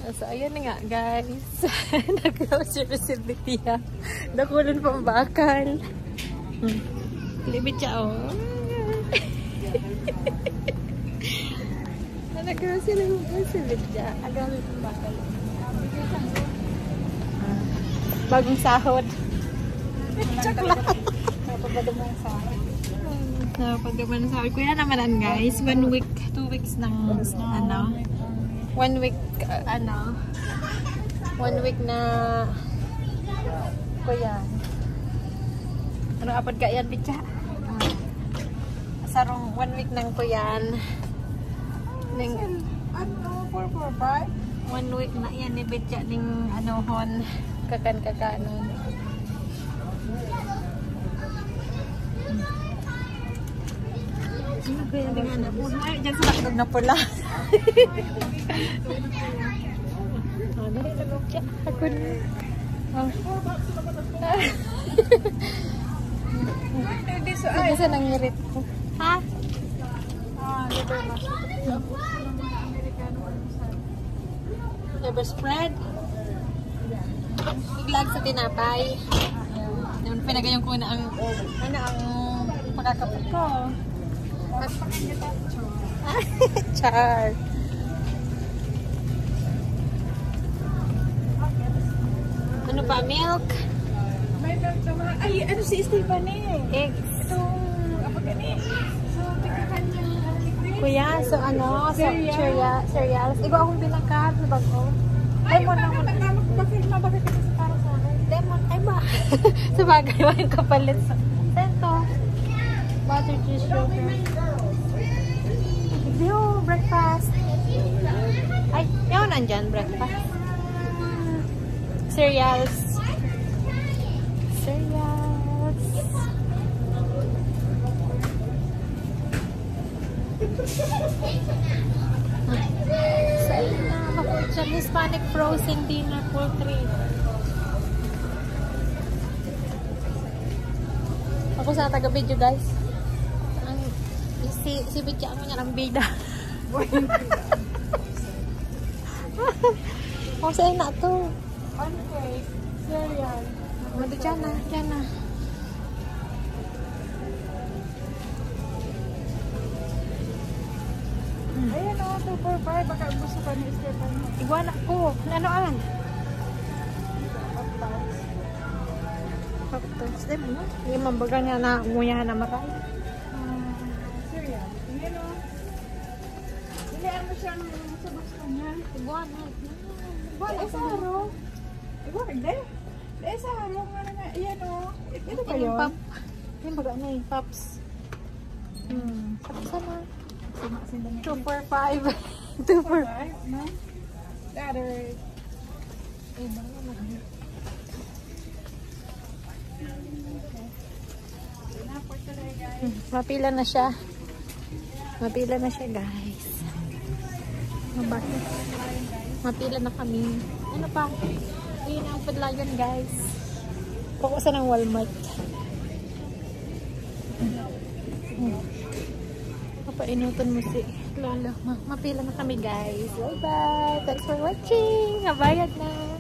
So, ayan na nga, guys. Nag-grocery si Lydia. Nakulon pang bakal. Libit siya, oh. Nag-grocery si Lydia. Agamit pang bakal. Bagong sahod. Chocolate. Napagdamang sahod. Napagdamang sahod. Kuya namanan, guys. 1 week, 2 weeks ng, ano, 1 week, 1 week na kuya. Ano apad ka yan, Picha? Sarong 1 week ng kuyan. Ning, Ano, 445? 1 week na yan ni Picha ning anohon. Kakan-kakanon. Ano kaya ning anak mo? Ay, dyan sa nakatog na pula. Dali na lang siya. Ako na. Sige sa nangirit ko. Ha? Liver spread? Iglag sa tinapay. Pinagayon ko na ang pagkakapit ko. Char. Ano pa? Milk? May milk naman. Ay, ano si Stephanie? Eggs. Itong, apa gani? So, tigkakan yung Kuya, so ano? Cereals. Iba akong binangkat. Ano ba ko? Lemon naman. Bakit mabagay ka sa para sa akin? Lemon. Ay ba? Sa bagay ba yung kapalit sa Tento. Butter cheese sugar. View, breakfast. Ay, yun nandyan, breakfast. Cereals. Cereals. So, ayun na. Makuha Hispanic frozen dinner poultry. Ako sa taga-video, guys. Si Bitya ang nga ng bida. Kung saan na to? Pancake. Cereal. Mado dyan na. Dyan na. Ayan o, 245. Baka gusto ka ni Stephanie. Iguana ko. Anoan? Paptos. Diba? Yung mambaga niya na nguyahan na maray. Cereal. Ayan o. Ilihan mo siyang sa gusto niya. Iguana. Iguana sa haro. Iguana, hindi. Dahil sa haro nga na nga. Ayan o. Ito ba yun? Pop. Yung baga na yung pops. Sama. 2 for 5. 2 for 5. No? Daughter. Iba naman. Mapila na siya. Mapila na siya, guys. Bakit? Mapila na kami. Ano pa? Ayun ang padlayan, guys. Kukusa ng Walmart. Papainutan mo si Lola. Mapila na kami, guys. Bye-bye. Thanks for watching. Nabayad na.